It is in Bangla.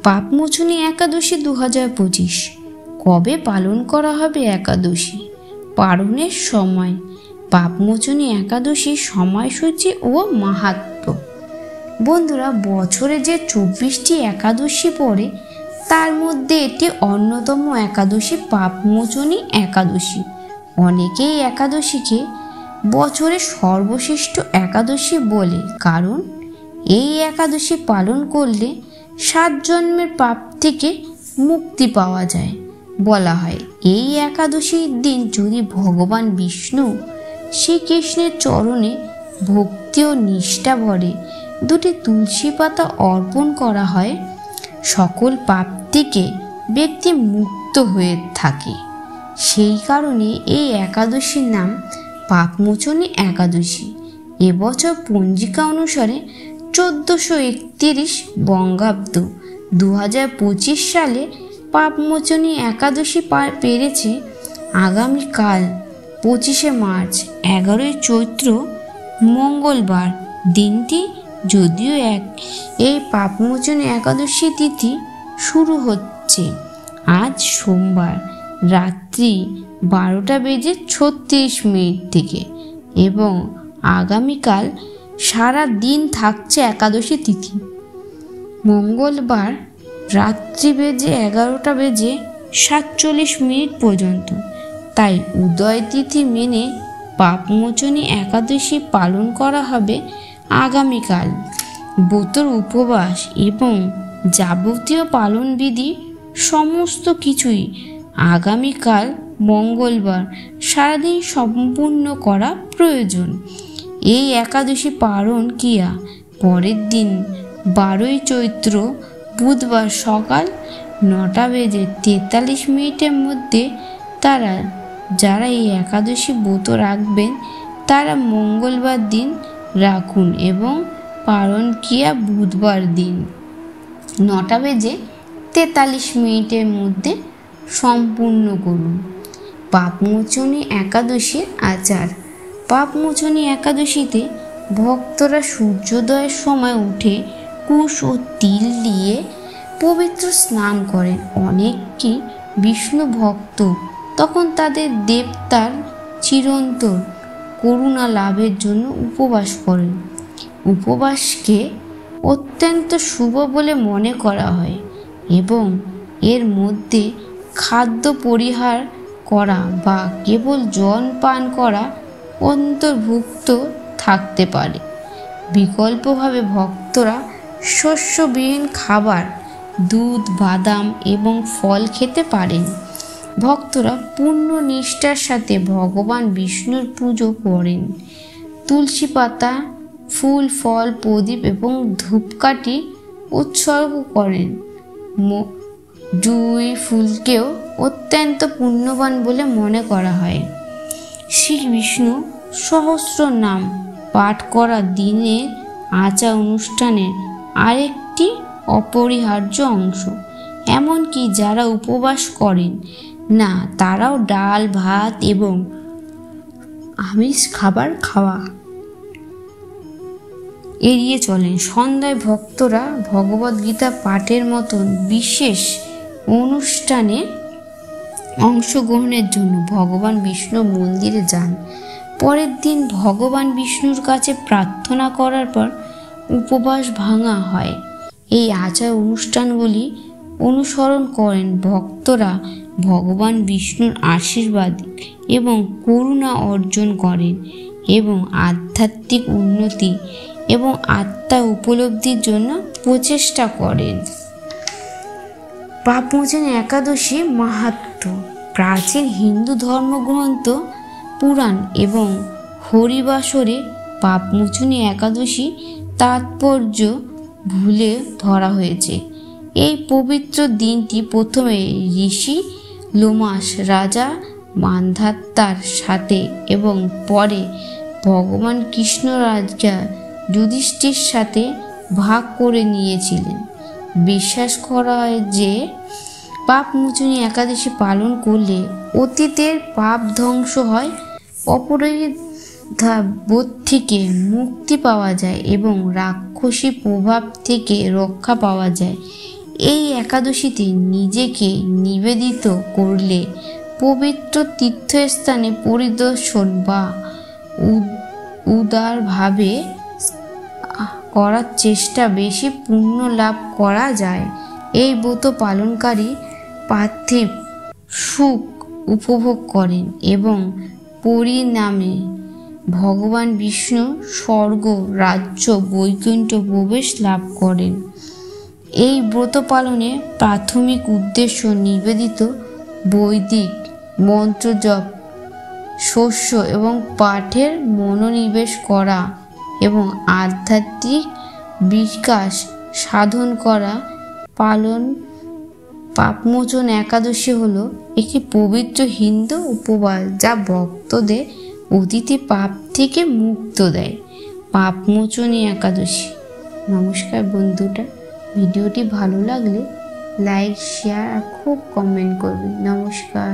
পাপমোচনী একাদশী 2025 কবে পালন করা হবে একাদশী? পালনের সময়, পাপমোচনী একাদশীর সময়সূচি ও মাহাত্ম্য। বন্ধুরা, বছরে যে 24টি একাদশী পড়ে তার মধ্যে এটি অন্যতম একাদশী পাপমোচনী একাদশী। অনেকেই একাদশীকে বছরের সর্বশ্রেষ্ঠ একাদশী বলে, কারণ এই একাদশী পালন করলে 7 জন্মের পাপ থেকে মুক্তি পাওয়া যায়। বলা হয় এই একাদশীর দিন যদি ভগবান বিষ্ণু শ্রীকৃষ্ণের চরণে ভক্তি ও নিষ্ঠা ভরে 2টি তুলসী পাতা অর্পণ করা হয়, সকল পাপ থেকে ব্যক্তি মুক্ত হয়ে থাকে। সেই কারণে এই একাদশীর নাম পাপমোচনী একাদশী। এবছর পঞ্জিকা অনুসারে 1431 বঙ্গাব্দ 2025 সালে পাপমোচনী একাদশী পেরেছে আগামীকাল 25শে মার্চ 11ই চৈত্র মঙ্গলবার। দিনটি যদিও এই পাপমোচনী একাদশী তিথি শুরু হচ্ছে আজ সোমবার রাত্রি 12:36 থেকে এবং আগামীকাল সারা দিন থাকছে একাদশী তিথি। মঙ্গলবার রাত্রি 11:47 পর্যন্ত। তাই উদয় তিথি মেনে পাপমোচনী একাদশী পালন করা হবে আগামীকাল। ব্রতর উপবাস এবং যাবতীয় পালনবিধি সমস্ত কিছুই আগামীকাল মঙ্গলবার সারাদিন সম্পূর্ণ করা প্রয়োজন। এই একাদশী পালন ক্রিয়া পরের দিন 12ই চৈত্র বুধবার সকাল 9:43 মধ্যে যারা এই একাদশী ব্রত রাখবেন তারা মঙ্গলবার দিন রাখুন এবং পালন ক্রিয়া বুধবার দিন 9:43 মধ্যে সম্পূর্ণ করুন। পাপমোচনী একাদশীর আচার। পাপমোচনী একাদশীতে ভক্তরা সূর্যোদয়ের সময় উঠে কুশ ও তিল দিয়ে পবিত্র স্নান করেন। অনেকেই বিষ্ণু ভক্ত তখন তাদের দেবতার চিরন্তন করুণা লাভের জন্য উপবাস করেন। উপবাসকে অত্যন্ত শুভ বলে মনে করা হয় এবং এর মধ্যে খাদ্য পরিহার করা বা কেবল জল পান করা অন্তর্ভুক্ত থাকতে পারে। বিকল্পভাবে ভক্তরা শস্যবিহীন খাবার, দুধ, বাদাম এবং ফল খেতে পারেন। ভক্তরা পূর্ণ নিষ্ঠার সাথে ভগবান বিষ্ণুর পুজো করেন। তুলসী পাতা, ফুল, ফল, প্রদীপ এবং ধূপকাঠি উৎসর্গ করেন। জুঁই ফুলকেও অত্যন্ত পুণ্যবান বলে মনে করা হয়। শ্রী বিষ্ণু সহস্র নাম পাঠ করা দিনের আচার অনুষ্ঠানের আরেকটি অপরিহার্য অংশ। এমনকি যারা উপবাস করেন না তারাও ডাল, ভাত এবং আমিষ খাবার খাওয়া এড়িয়ে চলেন। সন্ধ্যায় ভক্তরা ভগবদ্গীতা পাঠের মতন বিশেষ অনুষ্ঠানে অংশগ্রহণের জন্য ভগবান বিষ্ণু মন্দিরে যান। পরের দিন ভগবান বিষ্ণুর কাছে প্রার্থনা করার পর উপবাস ভাঙা হয়। এই আচার অনুষ্ঠানগুলি অনুসরণ করেন ভক্তরা ভগবান বিষ্ণুর আশীর্বাদ এবং করুণা অর্জন করেন এবং আধ্যাত্মিক উন্নতি এবং আত্মা উপলব্ধির জন্য প্রচেষ্টা করেন। পাপমোচনী একাদশী মাহাত্ম্য। প্রাচীন হিন্দু ধর্মগ্রন্থ পুরাণ এবং হরিবাসরে পাপমোচনী একাদশী তাৎপর্য ভুলে ধরা হয়েছে। এই পবিত্র দিনটি প্রথমে ঋষি লোমাস রাজা মান্ধাতার সাথে এবং পরে ভগবান কৃষ্ণ রাজা যুধিষ্ঠির সাথে ভাগ করে নিয়েছিলেন। বিশ্বাস করা হয় যে পাপমোচনী একাদশী পালন করলে অতীতের পাপ ধ্বংস হয়, অপরাধবোধ থেকে মুক্তি পাওয়া যায় এবং রাক্ষসী প্রভাব থেকে রক্ষা পাওয়া যায়। এই একাদশীতে নিজেকে নিবেদিত করলে পবিত্র তীর্থস্থানে পরিদর্শন বা উদারভাবে করার চেষ্টা বেশি পুণ্য লাভ করা যায়। এই ব্রত পালনকারী পার্থিব সুখ উপভোগ করেন এবং পরিণামে ভগবান বিষ্ণু স্বর্গ রাজ্য বৈকুণ্ঠ প্রবেশ লাভ করেন। এই ব্রত পালনের প্রাথমিক উদ্দেশ্য নিবেদিত বৈদিক মন্ত্র জপ, শস্য এবং পাঠের মনোনিবেশ করা এবং আধ্যাত্মিক বিকাশ সাধন করা। পাপমোচন একাদশী হলো একটি পবিত্র হিন্দু উপবাস যা ভক্তদের অতীতে পাপ থেকে মুক্ত দেয়। পাপমোচনী একাদশী। নমস্কার বন্ধুরা, ভিডিওটি ভালো লাগলে লাইক, শেয়ার আর খুব কমেন্ট করবেন। নমস্কার।